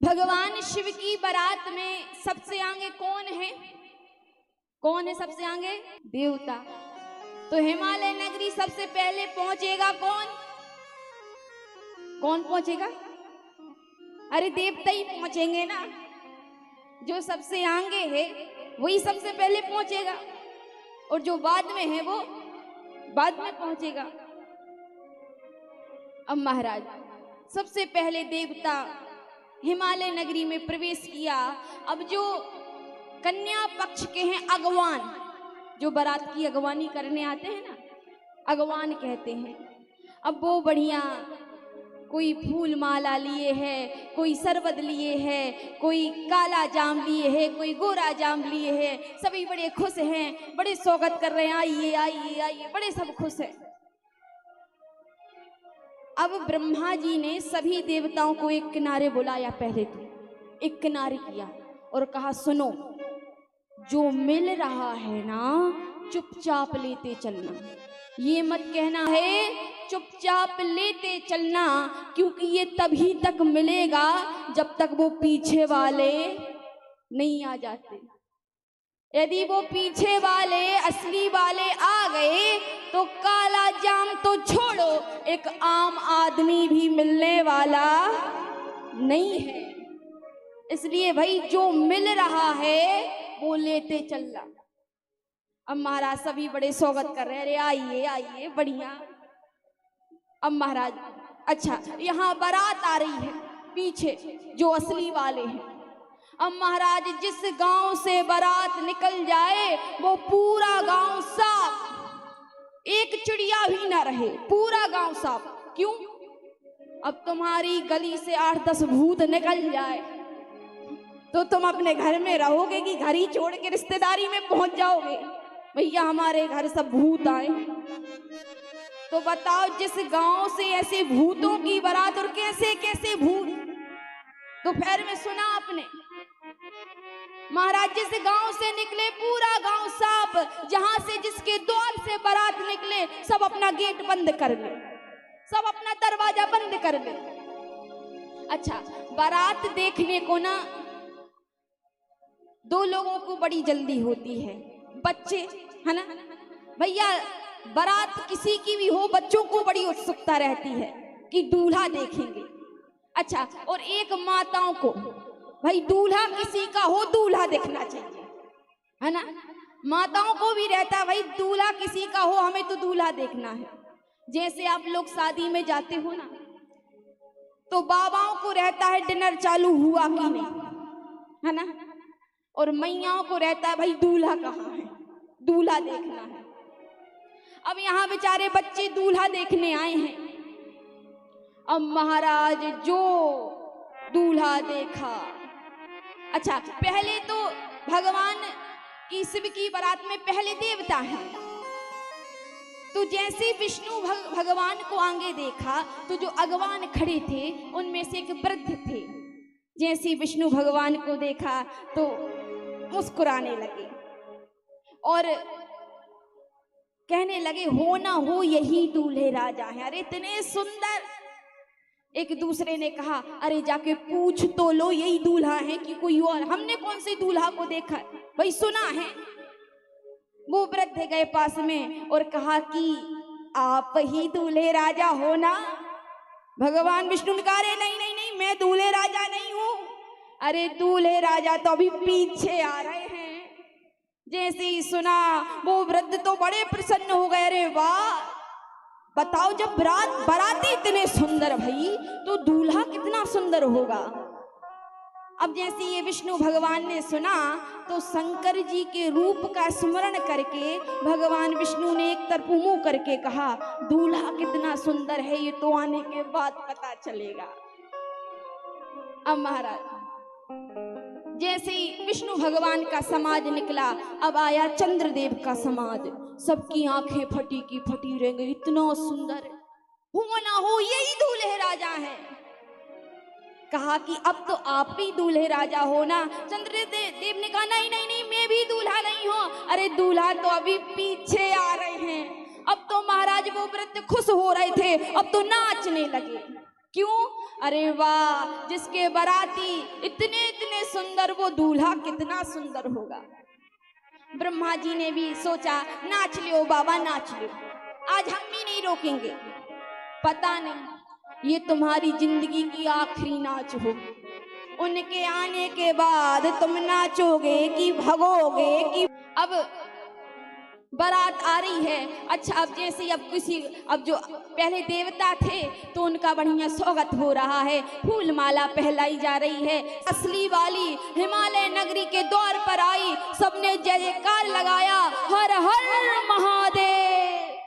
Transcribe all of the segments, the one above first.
भगवान शिव की बारात में सबसे आगे कौन है? कौन है सबसे आगे? देवता। तो हिमालय नगरी सबसे पहले पहुंचेगा कौन? कौन पहुंचेगा? अरे देवता ही पहुंचेंगे ना। जो सबसे आगे है वही सबसे पहले पहुंचेगा और जो बाद में है वो बाद में पहुंचेगा। अब महाराज सबसे पहले देवता हिमालय नगरी में प्रवेश किया। अब जो कन्या पक्ष के हैं अगवान, जो बारात की अगवानी करने आते हैं ना, अगवान कहते हैं। अब वो बढ़िया कोई फूल माला लिए है, कोई शरबत लिए है, कोई काला जाम लिए है, कोई गोरा जाम लिए है। सभी बड़े खुश हैं, बड़े स्वागत कर रहे हैं, आइए आइए आइए, बड़े सब खुश हैं। अब ब्रह्मा जी ने सभी देवताओं को एक किनारे बुलाया। पहले तो एक किनारे किया और कहा, सुनो, जो मिल रहा है ना चुपचाप लेते चलना। ये मत कहना है चुपचाप लेते चलना, क्योंकि ये तभी तक मिलेगा जब तक वो पीछे वाले नहीं आ जाते। यदि वो पीछे वाले असली वाले आ गए तो काला जाम तो छोड़ो, एक आम आदमी भी मिलने वाला नहीं है। इसलिए भाई जो मिल रहा है वो लेते चलना। अब महाराज सभी बड़े स्वागत कर रहे हैं, अरे आइए आइए, बढ़िया। अब महाराज अच्छा यहाँ बारात आ रही है पीछे जो असली वाले हैं। अब महाराज जिस गांव से बारात निकल जाए वो पूरा गांव साफ, एक चिड़िया भी ना रहे, पूरा गांव साफ। क्यों? अब तुम्हारी गली से 8-10 भूत निकल जाए तो तुम अपने घर में रहोगे कि घर ही छोड़ के रिश्तेदारी में पहुंच जाओगे? भैया हमारे घर सब भूत आए। तो बताओ, जिस गांव से ऐसे भूतों की बारात, और कैसे कैसे भूत दोपहर में सुना आपने? महाराज जिस गांव से निकले पूरा गांव साफ, जहां से जिसके द्वार से बारात निकले सब अपना गेट बंद कर ले, सब अपना दरवाजा बंद कर ले। अच्छा, बारात देखने को ना दो लोगों को बड़ी जल्दी होती है, बच्चे, है ना भैया? बारात किसी की भी हो, बच्चों को बड़ी उत्सुकता रहती है कि दूल्हा देखेंगे। अच्छा, और एक माताओं को भाई दूल्हा किसी का हो दूल्हा देखना चाहिए, है ना? माताओं को भी रहता है भाई दूल्हा किसी का हो, हमें तो दूल्हा देखना है। जैसे आप लोग शादी में जाते हो ना तो बाबाओं को रहता है डिनर चालू हुआ कि नहीं, है ना? और मैयाओं को रहता है भाई दूल्हा कहाँ है, दूल्हा देखना है। अब यहाँ बेचारे बच्चे दूल्हा देखने आए हैं। अब महाराज जो दूल्हा देखा, अच्छा पहले तो भगवान की शिव की बारात में पहले देवता हैं। तो जैसे विष्णु भगवान को आगे देखा तो जो अगवान खड़े थे उनमें से एक वृद्ध थे। जैसे विष्णु भगवान को देखा तो मुस्कुराने लगे और कहने लगे, हो ना हो यही दूल्हे राजा हैं। अरे इतने सुंदर। एक दूसरे ने कहा, अरे जाके पूछ तो लो यही दूल्हा है कि कोई और, हमने कौन से दूल्हा को देखा है, भाई सुना है। वो वृद्ध गए पास में और कहा कि आप ही दूल्हे राजा हो ना? भगवान विष्णु ने कहा, अरे नहीं नहीं नहीं, मैं दूल्हे राजा नहीं हूं। अरे दूल्हे राजा तो अभी पीछे आ रहे हैं। जैसे ही सुना वो वृद्ध तो बड़े प्रसन्न हो गए, अरे वाह, बताओ जब बाराती इतने सुंदर भाई तो दूल्हा कितना सुंदर होगा। अब जैसे ये विष्णु भगवान ने सुना तो शंकर जी के रूप का स्मरण करके भगवान विष्णु ने एक तरफ मुंह करके कहा, दूल्हा कितना सुंदर है ये तो आने के बाद पता चलेगा। अब महाराज जैसे ही विष्णु भगवान का समाज निकला, अब आया चंद्रदेव का समाज। सबकी आंखें फटी की फटी रह गई, इतना सुंदर, हो ना हो यही दूल्हे राजा हैं। कहा कि अब तो आप भी दूल्हे राजा हो ना? चंद्रदेव ने कहा, नहीं नहीं नहीं, मैं भी दूल्हा नहीं हूं। अरे दूल्हा तो अभी पीछे आ रहे हैं। अब तो महाराज वो वृद्ध खुश हो रहे थे, अब तो नाचने लगे। क्यों? अरे वाह, जिसके बाराती इतने इतने सुंदर, वो दूल्हा कितना सुंदर होगा। ब्रह्मा जी ने भी सोचा, नाच लियो बाबा नाच लियो, आज हम भी नहीं रोकेंगे। पता नहीं ये तुम्हारी जिंदगी की आखिरी नाच हो, उनके आने के बाद तुम नाचोगे कि भगोगे कि। अब बारात आ रही है। अच्छा, अब जैसे अब जो पहले देवता थे तो उनका बढ़िया स्वागत हो रहा है, फूल माला पहलाई जा रही है। असली वाली हिमालय नगरी के द्वार पर आई, सबने जय जयकार लगाया, हर हर महादेव।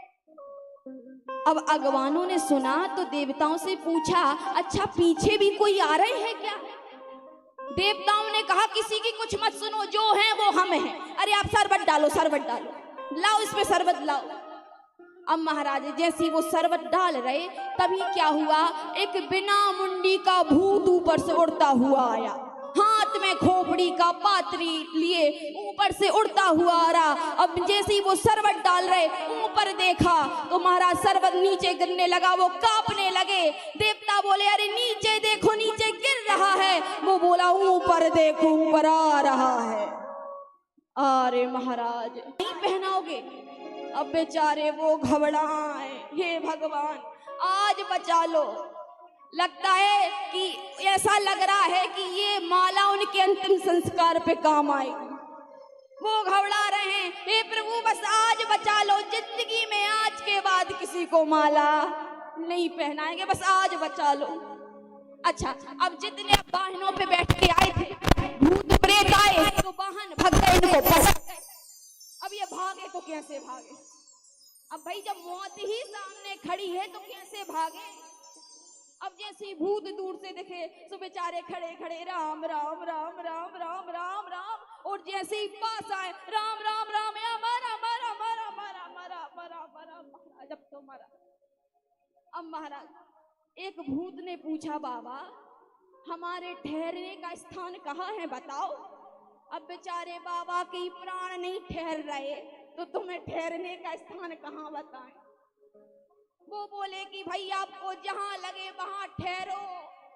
अब अगवानों ने सुना तो देवताओं से पूछा, अच्छा पीछे भी कोई आ रहे हैं क्या? देवताओं ने कहा, किसी की कुछ मत सुनो, जो है वो हम हैं। अरे आप शरबत डालो, शरबत डालो, लाओ इसमें शरबत लाओ। अब महाराज जैसी वो शरबत डाल रहे, तभी क्या हुआ, एक बिना मुंडी का भूत ऊपर से उड़ता हुआ आया, हाथ में खोपड़ी का पात्री लिए ऊपर से उड़ता हुआ आ रहा। अब जैसे ही वो शरबत डाल रहे, ऊपर देखा तो महाराज शरबत नीचे गिरने लगा, वो कांपने लगे। देवता बोले, अरे नीचे देखो, नीचे गिर रहा है। वो बोला, ऊपर देखो, ऊपर आ रहा है। अरे महाराज नहीं पहनाओगे? अब बेचारे वो घबराए, हे भगवान आज बचा लो। लगता है कि ऐसा लग रहा है कि ये माला उनके अंतिम संस्कार पे काम आएगी। वो घबरा रहे हैं, हे प्रभु बस आज बचा लो, जिंदगी में आज के बाद किसी को माला नहीं पहनाएंगे, बस आज बचा लो। अच्छा, अब जितने वाहनों पे बैठ के आए थे, भूत प्रेत आए तो वाहन भग गए, इनको पकड़ गए। अब ये भागे तो कैसे भागे? अब भाई जब मौत ही सामने खड़ी है तो कैसे भागे? अब जैसे ही भूत दूर से दिखे तो बेचारे खड़े खड़े राम राम राम राम राम राम राम, और जैसे ही पास आए, राम राम राम, या मरा मरा मरा मरा मरा मरा मरा महाराज, अब तो मरा। अब महाराज एक भूत ने पूछा, बाबा हमारे ठहरने का स्थान कहाँ है बताओ। अब बेचारे बाबा के प्राण नहीं ठहर रहे तो तुम्हें ठहरने का स्थान कहाँ बताएं? वो बोले कि भाई आपको जहां लगे वहां ठहरो,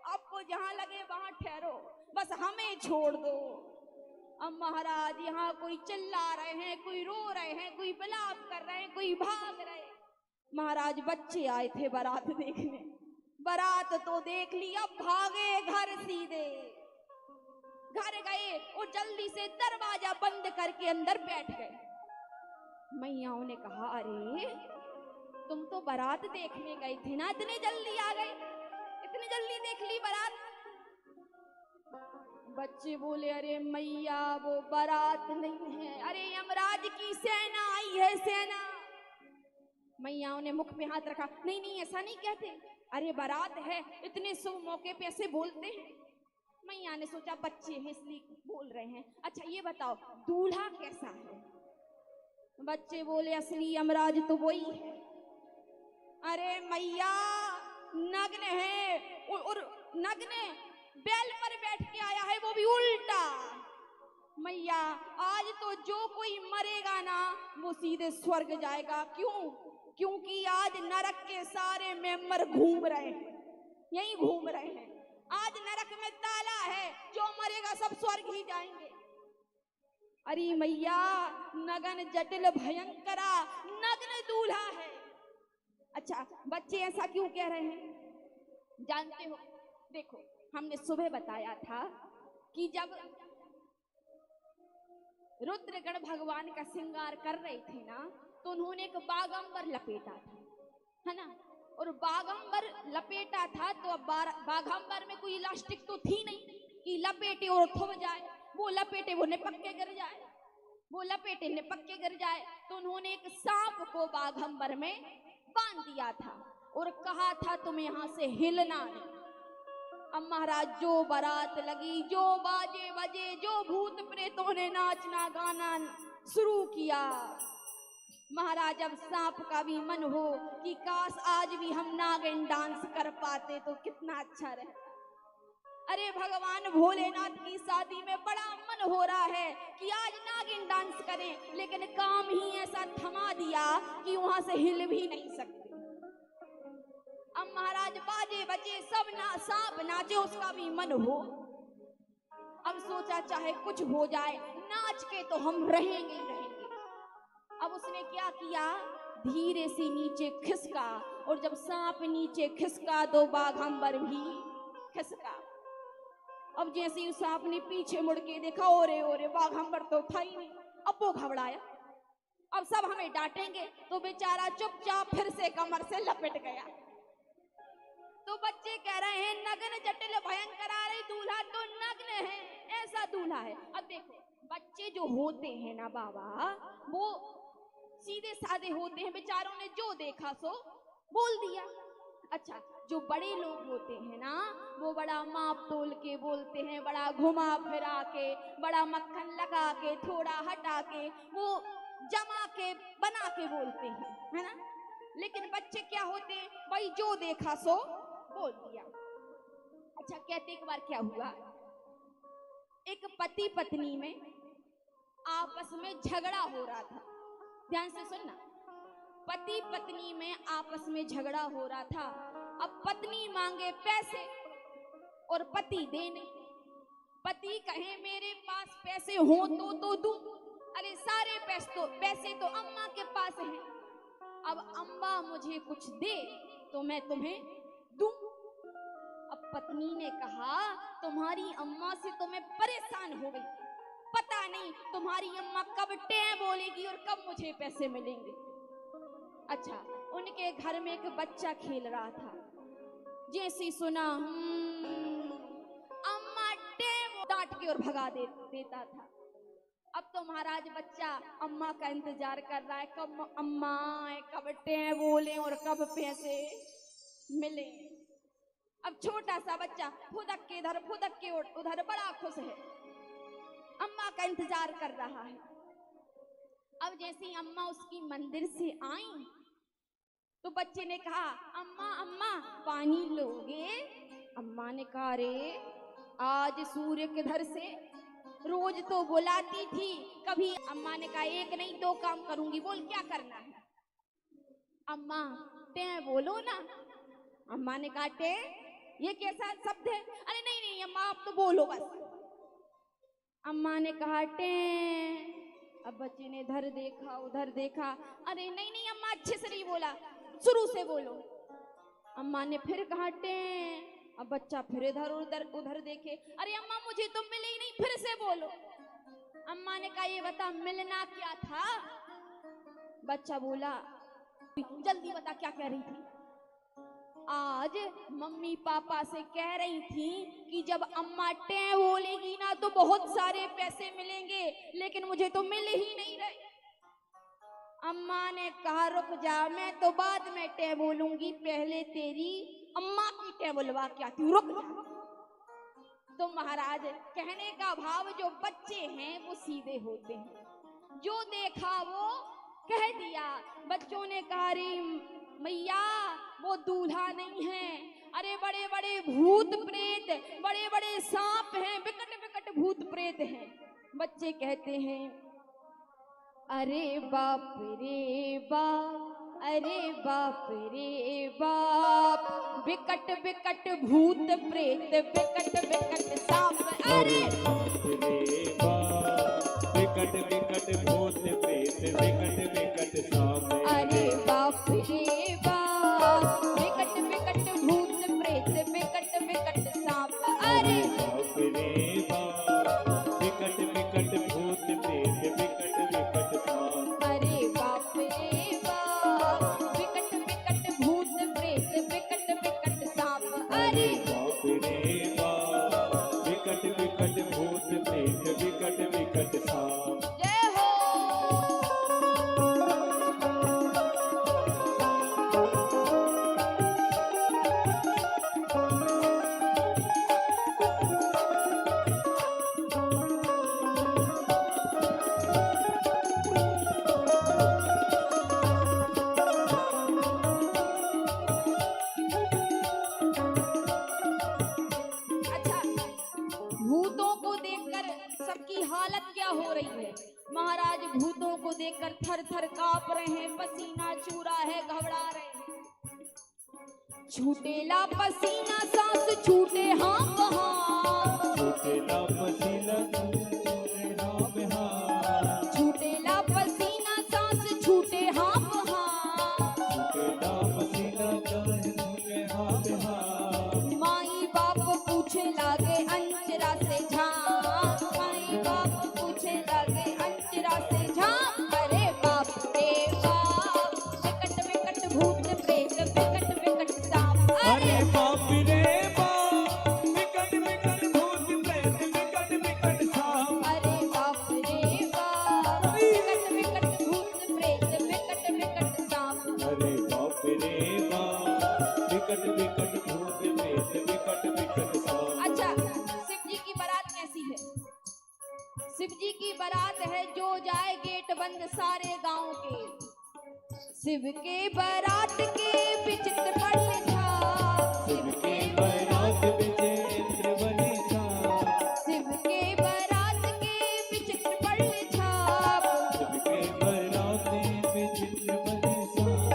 आपको जहां लगे वहां ठहरो, बस हमें छोड़ दो। अब महाराज यहाँ कोई चिल्ला रहे हैं, कोई रो रहे हैं, कोई विलाप कर रहे हैं, कोई भाग रहे। महाराज बच्चे आए थे बारात देखने, बारात तो देख ली, अब भागे घर सीधे। घर गए और जल्दी से दरवाजा बंद करके अंदर बैठ गए। मैयाओं ने कहा, अरे तुम तो बारात देखने गए थे ना, इतनी जल्दी आ गए, इतनी जल्दी देख ली बारात? बच्चे बोले, अरे मैया वो बारात नहीं है, अरे यमराज की सेना आई है, सेना। मैयाओं ने मुख पे हाथ रखा, नहीं नहीं ऐसा नहीं कहते, अरे बारात है, इतने शुभ मौके पे ऐसे बोलते हैं। मैया ने सोचा बच्चे हैं इसलिए बोल रहे हैं। अच्छा ये बताओ दूल्हा कैसा है? बच्चे बोले, असली यमराज तो वही है। अरे मैया नग्न है, और नग्न बैल पर बैठ के आया है, वो भी उल्टा। मैया आज तो जो कोई मरेगा ना वो सीधे स्वर्ग जाएगा। क्यों? क्योंकि आज नरक के सारे मेंबर घूम रहे हैं, यहीं घूम रहे हैं। आज नरक में ताला है, जो मरेगा सब स्वर्ग ही जाएंगे। अरे मैया नगन जटिल भयंकरा नग्न दूल्हा है। अच्छा बच्चे ऐसा क्यों कह रहे हैं जानते हो? देखो हमने सुबह बताया था कि जब रुद्रगण भगवान का श्रृंगार कर रहे थे ना, तो उन्होंने एक बागंबर लपेटा था, है ना? और बागंबर लपेटा था तो अब बागंबर में कोई इलास्टिक तो थी नहीं कि लपेटे और थम जाए, वो लपेटे वो निपक के गिर जाए, वो लपेटे निपक के गिर जाए। तो उन्होंने एक सांप को बागंबर में बांध दिया था और कहा था तुम यहाँ से हिलना नहीं। अब महाराज जो बारात लगी, जो बाजे बजे, जो भूत प्रेतों ने नाचना गाना शुरू किया, महाराज अब सांप का भी मन हो कि काश आज भी हम नागिन डांस कर पाते तो कितना अच्छा रहता। अरे भगवान भोलेनाथ की शादी में बड़ा मन हो रहा है कि आज नागिन डांस करें, लेकिन काम ही ऐसा थमा दिया कि वहां से हिल भी नहीं सकते। अब अब महाराज बाजे बजे सब ना सांप नाचे, उसका भी मन हो। अब सोचा चाहे कुछ हो जाए, नाच के तो हम रहेंगे ही रहेंगे। अब उसने क्या किया, धीरे से नीचे खिसका, और जब सांप नीचे खिसका तो बाघंबर भी खिसका। अब जैसे ही सांप ने पीछे मुड़ के देखा, ओरे ओरे बाघंबर तो था ही नहीं। अब वो घबराया, अब सब हमें डांटेंगे, तो बेचारा चुपचाप फिर से कमर से लपेट गया। तो बच्चे कह रहे हैं नग्न जटिल भयंकर अरे दूल्हा तो नग्न है, ऐसा दूल्हा है। अब देखो बच्चे जो होते हैं ना बाबा, वो सीधे साधे होते हैं, बेचारों ने जो देखा सो बोल दिया। अच्छा, जो बड़े लोग होते हैं ना, वो बड़ा माप तोल के बोलते हैं, बड़ा घुमा फिरा के, बड़ा मक्खन लगा के, थोड़ा हटा के, वो जमा के बना के बोलते हैं, है ना। लेकिन बच्चे क्या होते हैं, भाई जो देखा सो बोल दिया। अच्छा, कहते एक बार क्या हुआ, एक पति पत्नी में आपस में झगड़ा हो रहा था। ध्यान से सुनना, पति पत्नी में आपस में झगड़ा हो रहा था। अब पत्नी मांगे पैसे और पति दे नहीं। पति कहे मेरे पास पैसे हो तो दूं। अरे सारे पैसे तो अम्मा के पास हैं, अब अम्मा मुझे कुछ दे तो मैं तुम्हें दूं। अब पत्नी ने कहा तुम्हारी अम्मा से तो मैं परेशान हो गई, पता नहीं तुम्हारी अम्मा कब टें बोलेगी और कब मुझे पैसे मिलेंगे। अच्छा, उनके घर में एक बच्चा खेल रहा था, जैसे ही सुना अम्मा टें डांट के और भगा देता था। अब तो महाराज बच्चा अम्मा का इंतजार कर रहा है, कब अम्मा आए, कब टें बोले और कब पैसे मिले। अब छोटा सा बच्चा फुदक के इधर फुदक के उधर बड़ा खुश है, अम्मा का इंतजार कर रहा है। अब जैसे ही अम्मा उसकी मंदिर से आई तो बच्चे ने कहा अम्मा अम्मा पानी लोगे। अम्मा ने कहा अरे आज सूर्य किधर से, रोज तो बुलाती थी कभी। अम्मा ने कहा एक नहीं दो काम करूंगी, बोल क्या करना है। अम्मा टें बोलो ना। अम्मा ने कहा टें, ये कैसा शब्द है। अरे नहीं नहीं अम्मा आप तो बोलो बस। अम्मा ने कहा टें। अब बच्चे ने इधर देखा उधर देखा, अरे नहीं नहीं अम्मा अच्छे से नहीं बोला, शुरू से बोलो। अम्मा ने फिर कहा टें। अब बच्चा फिर इधर उधर देखे, अरे अम्मा मुझे तो मिले ही नहीं, फिर से बोलो। अम्मा ने कहा ये बता मिलना क्या था। बच्चा बोला जल्दी बता क्या कह रही थी। आज मम्मी पापा से कह रही थी कि जब अम्मा टें बोलेगी ना तो बहुत सारे पैसे मिलेंगे, लेकिन मुझे तो मिल ही नहीं रहे। अम्मा ने कहा रुक जा, मैं तो बाद में टें बोलूंगी, पहले तेरी अम्मा की टें बुलवा के आती हूँ, रुक जा। तो महाराज कहने का भाव जो बच्चे हैं वो सीधे होते हैं, जो देखा वो कह दिया। बच्चों ने कहा रे मैया वो दूल्हा नहीं है, अरे बड़े बड़े भूत प्रेत, बड़े बड़े सांप हैं, विकट विकट भूत प्रेत हैं। बच्चे कहते हैं अरे बाप रे बाप, अरे बाप रे बाप, विकट विकट भूत प्रेत, विकट विकट सांप। अरे बाप रे बाप, विकट विकट भूत प्रेत, विकट विकट सांप। अरे बाप रे बाप, विकट विकट भूत प्रेत, विकट विकट सांप। अरे बाप रे बाप, विकट विकट भूत प्रेत, विकट विकट सांप। अरे बाप रे बाप, विकट विकट भूत प्रेत, विकट विकट सांप। अरे बाप रे बाप, विकट विकट भूत प्रेत, विकट विकट सांप। जय हो। अच्छा, भूतों को देखकर सबकी हालत क्या हो रही है। महाराज भूतों को देखकर थर थर कांप रहे हैं, पसीना चू रहा है, घबरा रहे हैं। छूटेला पसीना सांस छूटे हाँफ हाँ, छूटेला पसीना छूटेला पसीना सांस छूटे हाँफ हाँ, छूटेला पसीना छूटे हाथ हाथ। माई बाप पूछे लागे अंचरा से झांक, माई बाप पूछे लागे अंचरा से झांक। अरे बाप रे बाप, विकट विकट भूत प्रेत विकट विकट सांप। अरे बाप रे बाप, विकट विकट भूत प्रेत विकट विकट सांप। अरे बाप रे बाप, विकट विकट भूत प्रेत विकट विकट सांप। अरे बाप रे बाप, विकट विकट भूत प्रेत विकट विकट सांप। अच्छा, शिव जी की बारात कैसी है? शिव जी की बारात है जो जाए गेट बंद सारे गांव के। शिव के बारात के विचित्र पड़े छाप, शिव के बारात विचित्र बनी छाप, शिव के बारात के विचित्र पड़े छाप। शिव के बारात विचित्र बनी छाप।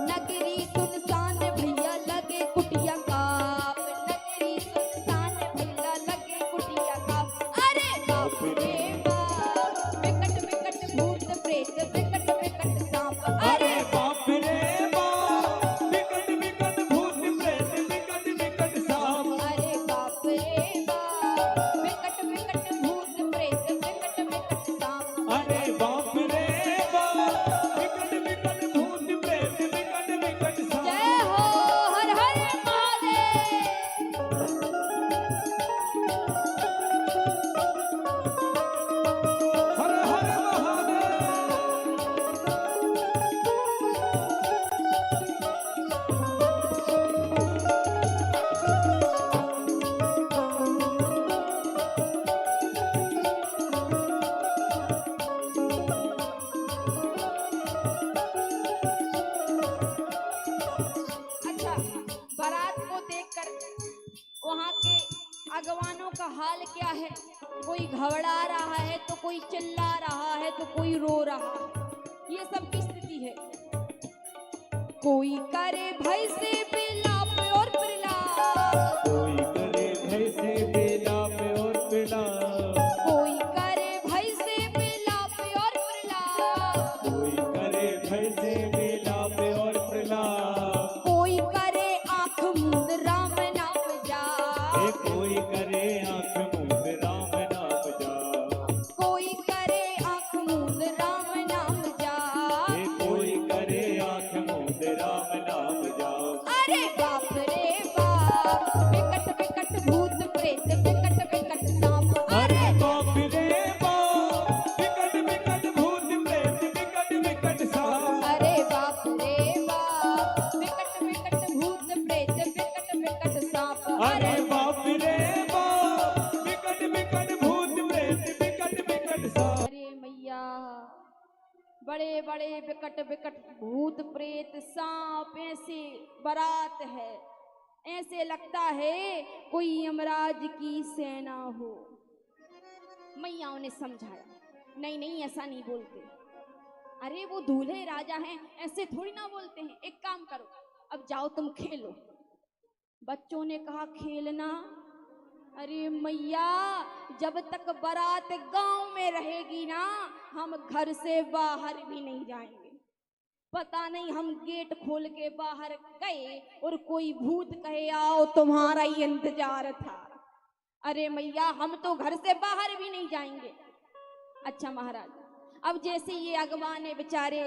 नगरी सुनसान भैया लगे कुटिया काप, नगरी सुनसान भैया लगे कुटिया काप। अरे बाप रे बाप, विकट विकट भूत प्रेत विकट विकट सांप। अरे बाप रे बाप, विकट विकट भूत प्रेत विकट विकट सांप। अरे बाप रे बाप, विकट विकट भूत प्रेत विकट विकट सांप। अरे बाप रे बाप, विकट विकट भूत प्रेत विकट विकट सांप। जय हो हर हर महादेव। हर हर महादेव। अच्छा, बारात को देखकर वहाँ के अगवानों का हाल क्या है? कोई घबरा रहा है तो कोई चिल्ला रहा है तो कोई रो रहा है। ये सब की स्थिति है। कोई करे भय से विलाप और प्रलाप, कोई करे भय से बेलाप और विलाप, कोई करे भय से विलाप और प्रलाप, कोई करे भय से बेलाप और प्रलाप। कोई करे आंख मूंद राम नाम जाप, कोई करे आंख मूंद राम नाम जाप, कोई करे आंख मूंद राम नाम जाप। कोई करे आंख मूंद राम नाम जाप। अरे बाप रे बाप, विकट विकट भूत प्रेत विकट विकट सांप। अरे बाप रे बाप, विकट विकट भूत प्रेत विकट विकट सांप। अरे बाप रे बाप, विकट विकट भूत प्रेत विकट विकट सांप। अरे बाप रे बाप, विकट विकट भूत प्रेत विकट विकट सांप। अरे मैया, बड़े बड़े विकट विकट भूत प्रेत सांप ऐसे बारात है, ऐसे लगता है कोई यमराज की सेना हो। मैया उन्हें समझाया, नहीं नहीं ऐसा नहीं बोलते। अरे वो दूल्हे राजा हैं, ऐसे थोड़ी ना बोलते हैं। एक काम करो, अब जाओ तुम खेलो। बच्चों ने कहा खेलना? अरे मैया, जब तक बारात गांव में रहेगी ना, हम घर से बाहर भी नहीं जाएंगे। पता नहीं हम गेट खोल के बाहर गए और कोई भूत कहे आओ तुम्हारा ही इंतजार था। अरे मैया, हम तो घर से बाहर भी नहीं जाएंगे। अच्छा महाराज, अब जैसे ये अगवाने बेचारे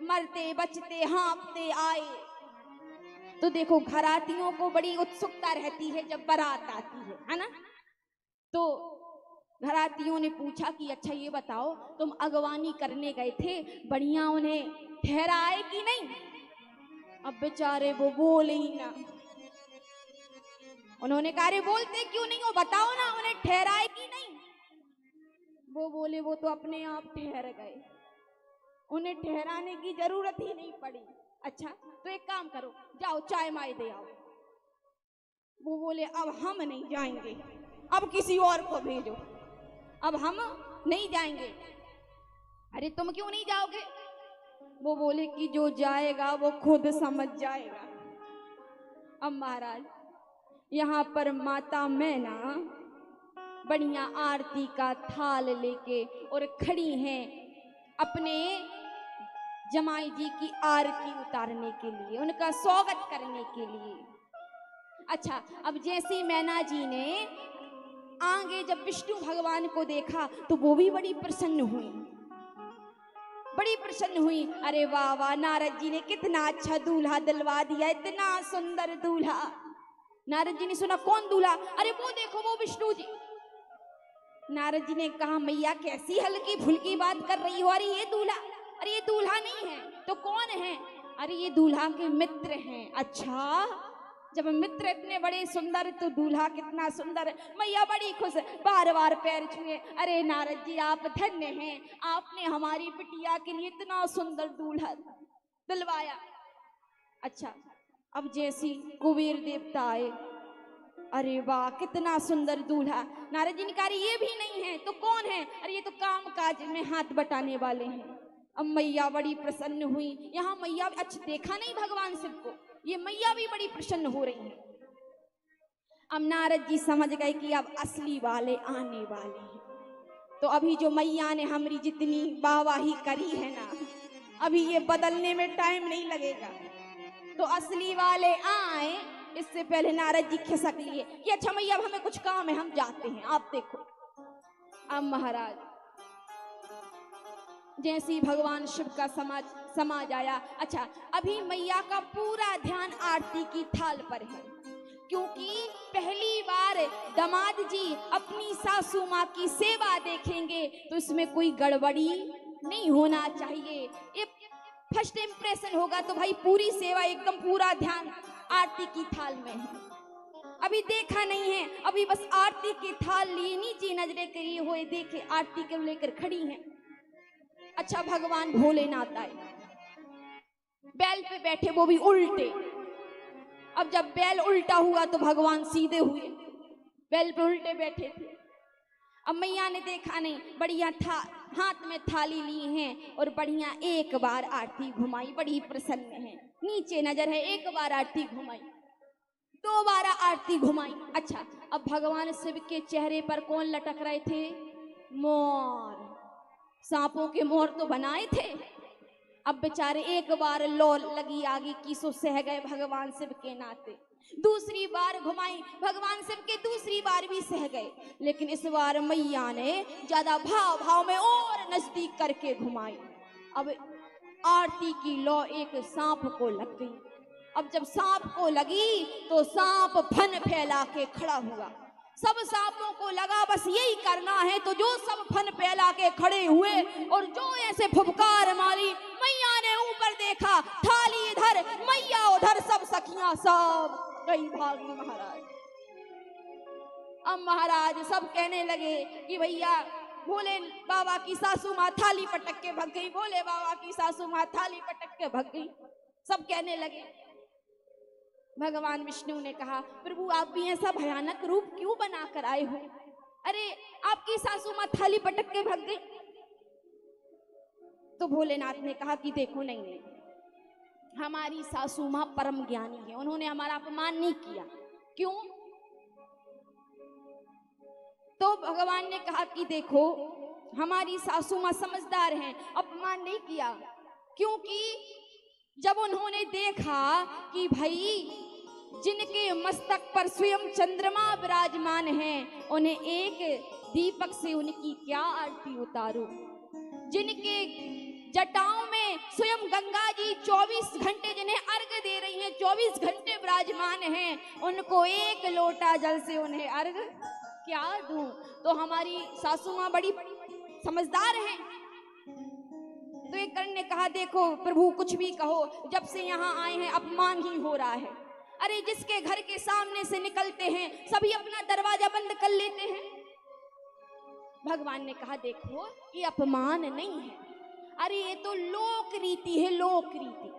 मरते बचते हाँफते आए, तो देखो घरातियों को बड़ी उत्सुकता रहती है जब बारात आती है ना। तो घरातियों ने पूछा कि अच्छा ये बताओ, तुम अगवानी करने गए थे, बढ़िया उन्हें ठहराए कि नहीं? अब बेचारे वो बोले ही ना। उन्होंने कहा अरे बोलते क्यों नहीं हो, बताओ ना उन्हें ठहराए कि नहीं? वो बोले वो तो अपने आप ठहर गए, उन्हें ठहराने की जरूरत ही नहीं पड़ी। अच्छा तो एक काम करो, जाओ चाय माय दे आओ। वो बोले अब हम नहीं जाएंगे, अब किसी और को भेजो, अब हम नहीं जाएंगे। अरे तुम क्यों नहीं जाओगे? वो बोले कि जो जाएगा वो खुद समझ जाएगा। अब महाराज यहाँ पर माता मैना बढ़िया आरती का थाल लेके और खड़ी हैं अपने जमाई जी की आरती उतारने के लिए, उनका स्वागत करने के लिए। अच्छा, अब जैसे मैना जी ने आगे जब विष्णु भगवान को देखा तो वो भी बड़ी प्रसन्न हुई, बड़ी प्रसन्न हुई। अरे वाह वाह, नारद जी ने कितना अच्छा दूल्हा दिलवा दिया, इतना सुंदर दूल्हा। नारद जी ने सुना कौन दूल्हा? अरे वो देखो, वो विष्णु जी। नारद जी ने कहा मैया कैसी हल्की फुल्की बात कर रही हो, अरे ये दूल्हा, अरे ये दूल्हा नहीं है तो कौन है? अरे ये दूल्हा के मित्र हैं। अच्छा, जब मित्र इतने बड़े सुंदर तो दूल्हा कितना सुंदर। मैया बड़ी खुश, बार बार पैर छुए। अरे नारद जी आप धन्य हैं, आपने हमारी बिटिया के लिए इतना सुंदर दूल्हा दिलवाया। अच्छा, अब जैसी कुबेर देवता आए, अरे वाह कितना सुंदर दूल्हा। नारद जी ने कहा ये भी नहीं है तो कौन है? अरे ये तो काम काज में हाथ बटाने वाले हैं। अब मैया बड़ी प्रसन्न हुई। यहाँ मैया अच्छा देखा नहीं भगवान शिव को, ये मैया भी बड़ी प्रसन्न हो रही है। अब नारद जी समझ गए कि अब असली वाले आने वाले हैं। तो अभी जो मैया ने हमारी जितनी वाहवाही करी है ना, अभी ये बदलने में टाइम नहीं लगेगा। तो असली वाले आए इससे पहले नारद जी खिसक लिए कि अच्छा मैया हमें कुछ काम है, हम जाते हैं, आप देखो। अब महाराज जैसे ही भगवान शिव का समाज आया। अच्छा, अभी मैया का पूरा ध्यान आरती की थाल पर है, क्योंकि पहली बार दामाद जी अपनी सासू माँ की सेवा देखेंगे तो इसमें कोई गड़बड़ी नहीं होना चाहिए। ये फर्स्ट इंप्रेशन होगा तो भाई पूरी सेवा एकदम पूरा ध्यान आरती की थाल में है। अभी देखा नहीं है, अभी बस आरती की थाल लिए नीचे नजरें करी हुए देखे आरती को लेकर खड़ी हैं। अच्छा, भगवान भोलेनाथ आए, बैल पे बैठे, वो भी उल्टे। अब जब बैल उल्टा हुआ तो भगवान सीधे हुए, बैल पे उल्टे बैठे थे। अब मैया ने देखा नहीं, बढ़िया था हाथ में थाली ली हैं और बढ़िया एक बार आरती घुमाई, बड़ी प्रसन्न है। नीचे नजर है, एक बार आरती घुमाई, दो बार आरती घुमाई। अच्छा, अब भगवान शिव के चेहरे पर कौन लटक रहे थे? मोर, सांपों के मोर तो बनाए थे। अब बेचारे एक बार लो लगी आगे की सो सह गए भगवान शिव के नाते। दूसरी बार घुमाई भगवान शिव के, दूसरी बार भी सह गए। लेकिन इस बार मैया ने ज्यादा भाव भाव में और नजदीक करके घुमाई। अब आरती की लो एक सांप को लग गई। अब जब सांप को लगी तो सांप फन फैला के खड़ा हुआ। सब सांपों को लगा बस यही करना है, तो जो सब फन फैला के खड़े हुए और जो ऐसे फुफकार मारी। मैया ने ऊपर देखा, थाली इधर, मैया उधर, सब सखियां सब गई भागी महाराज। अब महाराज सब कहने लगे कि भैया भोले बाबा की सासू माँ थाली पटक के भग गई, भोले बाबा की सासू माँ थाली पटक के भग गई। सब कहने लगे। भगवान विष्णु ने कहा प्रभु आप भी ऐसा भयानक रूप क्यों बना कर आए हो? अरे आपकी सासू माँ थाली पटक के भग गई। तो भोलेनाथ ने कहा कि देखो नहीं, हमारी सासू माँ परम ज्ञानी है, उन्होंने हमारा अपमान नहीं किया। क्यों? तो भगवान ने कहा कि देखो हमारी सासू माँ समझदार हैं, अपमान नहीं किया। क्योंकि जब उन्होंने देखा कि भाई जिनके मस्तक पर स्वयं चंद्रमा विराजमान हैं, उन्हें एक दीपक से उनकी क्या आरती उतारो। जिनके जटाओं में स्वयं गंगा जी 24 घंटे जिन्हें अर्घ दे रही हैं, 24 घंटे विराजमान हैं, उनको एक लोटा जल से उन्हें अर्घ क्या दूं? तो हमारी सासू माँ बड़ी समझदार हैं। तो एक कर्ण ने कहा देखो प्रभु कुछ भी कहो, जब से यहाँ आए हैं अपमान ही हो रहा है। अरे जिसके घर के सामने से निकलते हैं सभी अपना दरवाजा बंद कर लेते हैं। भगवान ने कहा देखो ये अपमान नहीं है, अरे ये तो लोक रीति है, लोक रीति।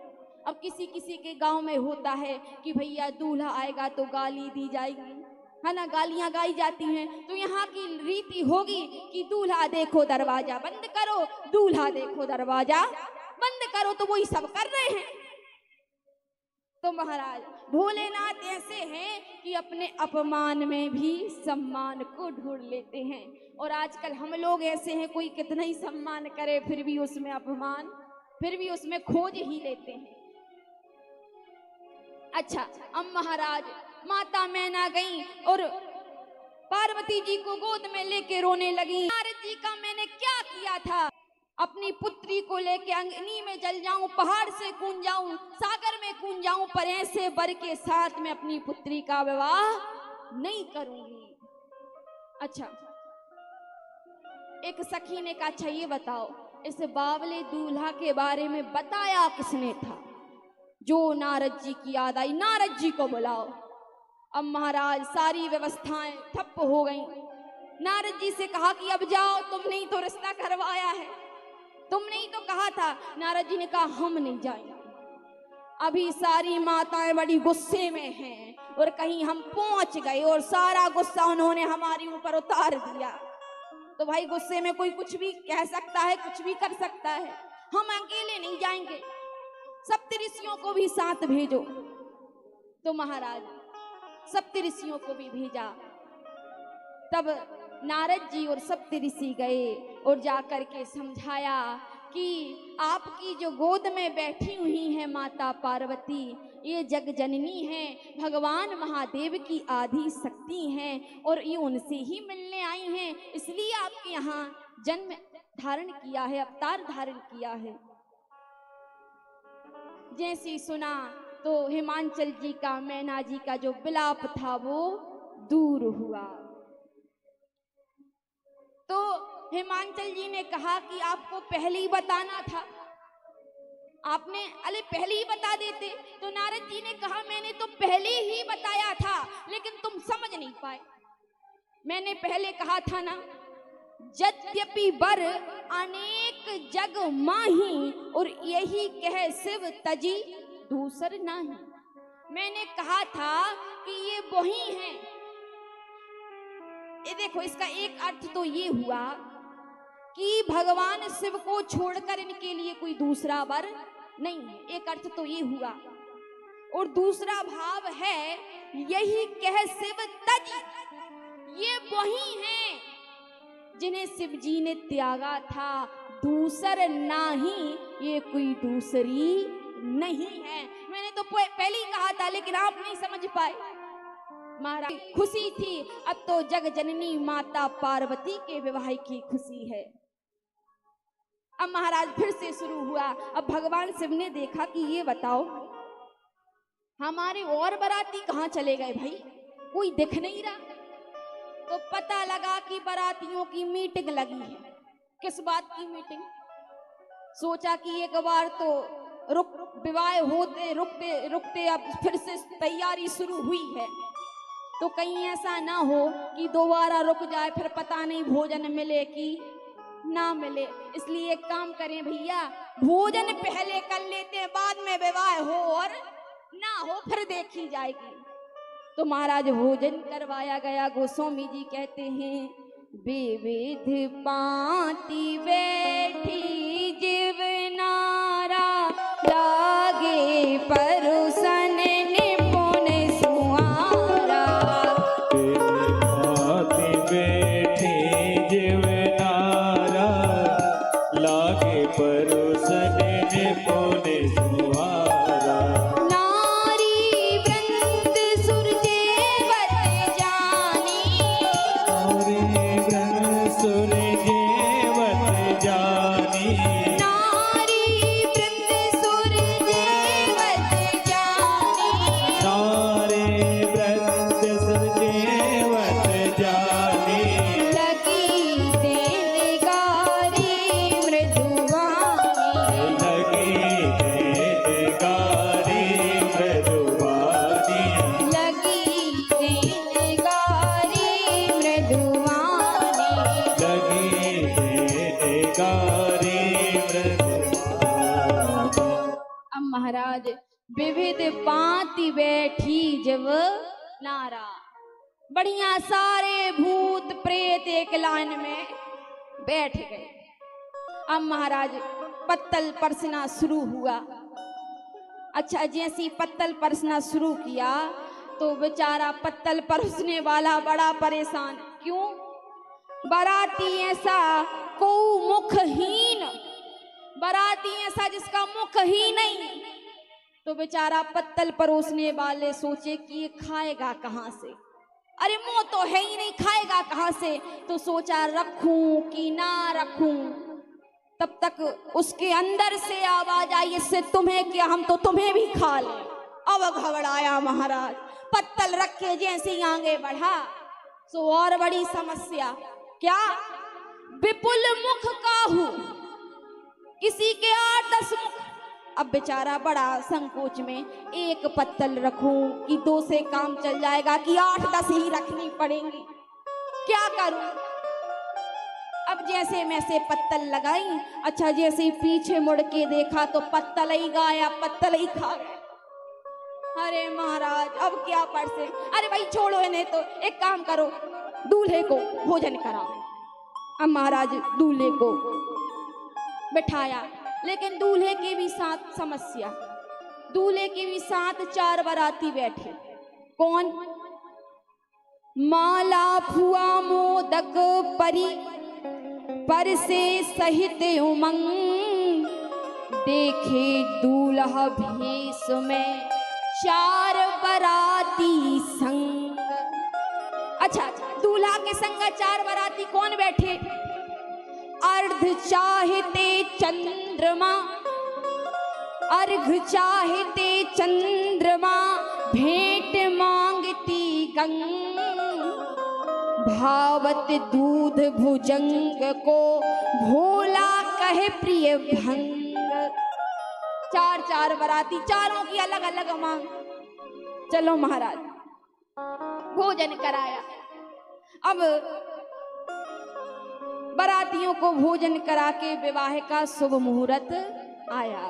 अब किसी किसी के गांव में होता है कि भैया दूल्हा आएगा तो गाली दी जाएगी, है ना, गालियां गाई जाती हैं। तो यहाँ की रीति होगी कि दूल्हा देखो दरवाजा बंद करो, दूल्हा देखो दरवाजा बंद करो। तो वही सब कर रहे हैं। तो महाराज भोलेनाथ ऐसे हैं कि अपने अपमान में भी सम्मान को ढूंढ लेते हैं। और आजकल हम लोग ऐसे हैं, कोई कितना ही सम्मान करे फिर भी उसमें अपमान, फिर भी उसमें खोज ही लेते हैं। अच्छा, अब महाराज माता मैना गई और पार्वती जी को गोद में लेके रोने लगी। नारद जी का मैंने क्या किया था, अपनी पुत्री को लेके अग्नि में जल जाऊं, पहाड़ से कूद जाऊं, सागर में कूद जाऊं, पर ऐसे वर के साथ में अपनी पुत्री का विवाह नहीं करूंगी। अच्छा, एक सखी ने कहा, अच्छा ये बताओ इस बावले दूल्हा के बारे में बताया किसने था? जो नारद जी की याद आई, नारद जी को बुलाओ। अब महाराज सारी व्यवस्थाएं ठप्प हो गईं। नारद जी से कहा कि अब जाओ, तुमने ही तो रिश्ता करवाया है, तुमने ही तो कहा था। नारद जी ने कहा हम नहीं जाएंगे। अभी सारी माताएं बड़ी गुस्से में हैं और कहीं हम पहुंच गए और सारा गुस्सा उन्होंने हमारी ऊपर उतार दिया। तो भाई गुस्से में कोई कुछ भी कह सकता है, कुछ भी कर सकता है। हम अकेले नहीं जाएंगे, सप्तऋषियों को भी साथ भेजो। तो महाराज सप्तऋषियों को भी भेजा। तब नारद जी और सप्तऋषि गए और जाकर के समझाया कि आपकी जो गोद में बैठी हुई है माता पार्वती, ये जग जननी है, भगवान महादेव की आदि शक्ति हैं और ये उनसे ही मिलने आई हैं, इसलिए आपके यहाँ जन्म धारण किया है, अवतार धारण किया है। जैसे ही सुना तो हिमांचल जी का, मैना जी का जो विलाप था वो दूर हुआ। तो हिमांचल जी ने कहा कि आपको पहले ही बताना था, आपने अरे पहले ही बता देते। तो नारद जी ने कहा मैंने तो पहले ही बताया था, लेकिन तुम समझ नहीं पाए। मैंने पहले कहा था ना, यद्यपि वर अनेक जग माही और यही कह शिव तजी दूसर नाही। मैंने कहा था कि ये वही हैं। ये देखो, इसका एक अर्थ तो ये हुआ कि भगवान शिव को छोड़कर इनके लिए कोई दूसरा वर नहीं है, एक अर्थ तो ये हुआ। और दूसरा भाव है यही कह शिव तज, ये वही हैं जिन्हें शिव जी ने त्यागा था, दूसर नाही, ये कोई दूसरी नहीं है। मैंने तो पहले ही कहा था, लेकिन आप नहीं समझ पाए। महाराज खुशी थी, अब तो जग जननी माता पार्वती के विवाह की खुशी है। अब महाराज फिर से शुरू हुआ। अब भगवान शिव ने देखा कि ये बताओ हमारे और बाराती कहाँ चले गए भाई, कोई दिख नहीं रहा। तो पता लगा कि बारातियों की मीटिंग लगी है। किस बात की मीटिंग? सोचा कि एक बार तो विवाह होते रुकते रुकते अब फिर से तैयारी शुरू हुई है, तो कहीं ऐसा ना हो कि दोबारा रुक जाए, फिर पता नहीं भोजन मिले कि ना मिले। इसलिए एक काम करें भैया, भोजन पहले कर लेते हैं, बाद में विवाह हो और ना हो फिर देखी जाएगी। तो महाराज भोजन करवाया गया। गोस्वामी जी कहते हैं, विविध पांति बैठी जीवनारा, लागे परुसन निपुण सुआरा। पांति बैठी जीवनारा, लागे परुसन निपुण सुआरा। नारी वृंद सुरजेवत जानी, नारी वृंद सुरजेवत जानी। नारी वृंद सुरजेवत जानी। नारी वृंद सुरजेवत जानी। लगी देनगारी मृदुवानी, लगी देनगारी मृदुवानी। लगी देनगारी मृदुवानी। लगी देनगारी मृदुवानी। अब महाराज विविध पांति बैठी जब नारा, बढ़िया सारे भूत प्रेत एक लाइन में बैठ गए। अब महाराज पत्तल परसना शुरू हुआ। अच्छा, जैसे ही पत्तल परसना शुरू किया तो बेचारा पत्तल परसने वाला बड़ा परेशान। क्यों? बाराती ऐसा को मुखहीन, बाराती ऐसा जिसका मुख ही नहीं। तो बेचारा पत्तल परोसने वाले सोचे कि ये खाएगा कहाँ से, अरे मुंह तो है ही नहीं, खाएगा कहाँ से। तो सोचा रखूं कि ना रखूं। तब तक उसके अंदर से आवाज आई, इससे तुम्हें क्या, हम तो तुम्हें भी खा लें। अब घबराया महाराज, पत्तल रख के जैसे ही आगे बढ़ा सो और बड़ी समस्या। क्या? विपुल मुख काहू, किसी के 8-10 मुख। अब बेचारा बड़ा संकोच में, एक पत्तल रखूं कि 2 से काम चल जाएगा कि 8-10 ही रखनी पड़ेंगी, क्या करूं? अब जैसे मैं से पत्तल लगाई, अच्छा जैसे ही पीछे मुड़ के देखा तो पत्तल ही गाया, पत्तल ही खा गए। अरे महाराज अब क्या परसे? अरे भाई छोड़ो इन्हें, तो एक काम करो, दूल्हे को भोजन कराओ। अब महाराज दूल्हे को बिठाया, लेकिन दूल्हे के भी साथ समस्या। दूल्हे के भी साथ 4 बाराती बैठे। कौन? माला फुआ मोदक परी पर से सहित उमंग, देखे दूल्हा भेष में 4 बाराती संग। अच्छा, दूल्हा के संग 4 बाराती कौन बैठे? अर्ध चाहते चंद्रमा, अर्घ चाहते चंद्रमा, भेंट मांगती गंग, भावत दूध भुजंग को, भोला कहे प्रिय भंग। 4 बाराती, चारों की अलग अलग मांग। चलो महाराज भोजन कराया। अब बारातियों को भोजन करा के विवाह का शुभ मुहूर्त आया।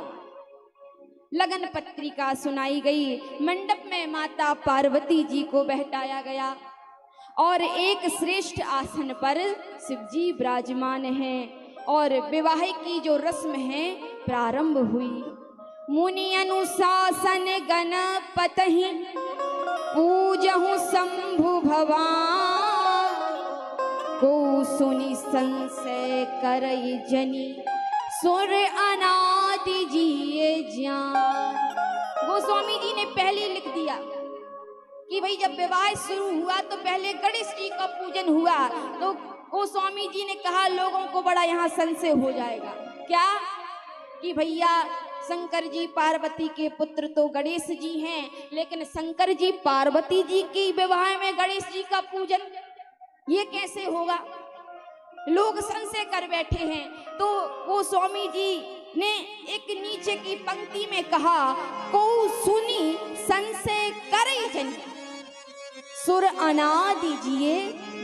लगन पत्रिका सुनाई गई। मंडप में माता पार्वती जी को बैठाया गया और एक श्रेष्ठ आसन पर शिव जी विराजमान हैं और विवाह की जो रस्म है प्रारंभ हुई। मुनि अनुशासन गणपति पूजहु शंभु भगवान, को सुनि संशय करई जनी, सुर अनादि जिये ज्ञान। गोस्वामी जी ने पहले लिख दिया कि भाई जब विवाह शुरू हुआ तो पहले गणेश जी का पूजन हुआ। तो गोस्वामी जी ने कहा लोगों को बड़ा यहाँ संशय हो जाएगा। क्या? कि भैया शंकर जी पार्वती के पुत्र तो गणेश जी हैं, लेकिन शंकर जी पार्वती जी के विवाह में गणेश जी का पूजन ये कैसे होगा? लोग संशय कर बैठे हैं। तो वो स्वामी जी ने एक नीचे की पंक्ति में कहा, को सुनी संशय करे जन, सुर अनादि जिये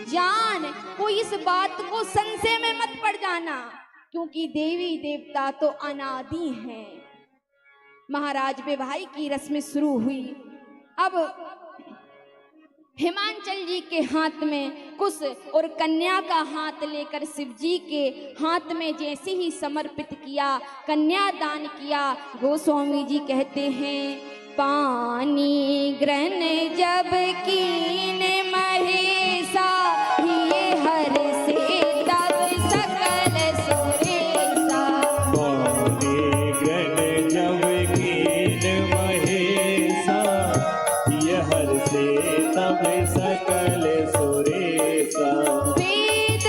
जान। कोई इस बात को संशय में मत पड़ जाना, क्योंकि देवी देवता तो अनादि हैं। महाराज विवाह की रस्म शुरू हुई। अब हिमांचल जी के हाथ में कुश और कन्या का हाथ लेकर शिव जी के हाथ में जैसे ही समर्पित किया, कन्यादान किया, गोस्वामी जी कहते हैं, पानी ग्रहण जब कीन महेशा, ये हर से तब सकल सुरेशा। पानी ग्रहण जब कीन महेशा, ये हर से तब सकल सुरेशा। वेद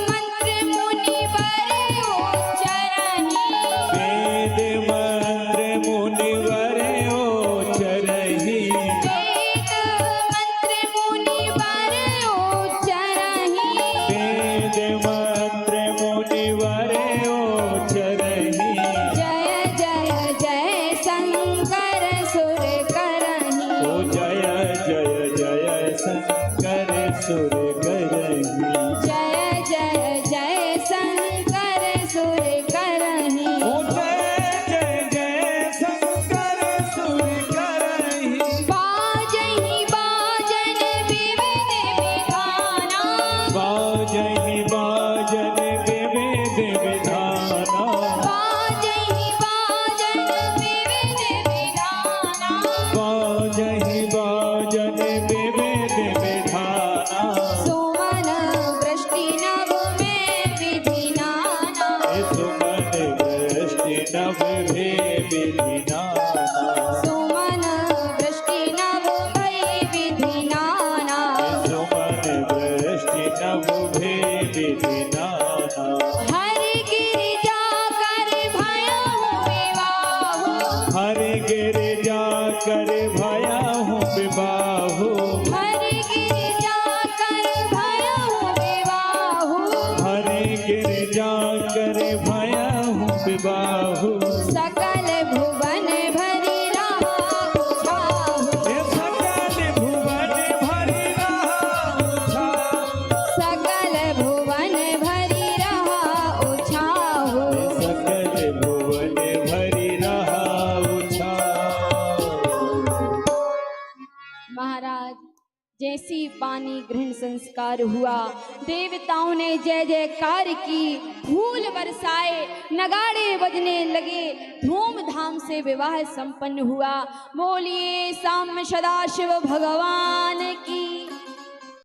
मंत्र मुनिवर उच्चरहि, वेद मंत्र मुनिवर उच्चरहि, वेद मंत्र मुनिवर विधिनाना। हरि गिरिजा कर भया हूँ विवाह, हरि गिरिजा कर भया हूँ विवाह। हरि गिरिजा कर भया हूँ विवाह, हरि गिरिजा कर भया हूँ विवाह। सकल भुवन भरी रहा उछाहु, ये सकल भुवन भरी रहा उछाहु। सकल भुवन भरी रहा उछाहु। सकल भुवन भरी रहा उछाहु। महाराज जैसी पानी ग्रहण संस्कार हुआ, देवताओं ने जय जयकार की, फूल बरसाए, नगाड़े बजने लगे, धूमधाम से विवाह संपन्न हुआ। बोलिए साम सदाशिव भगवान की।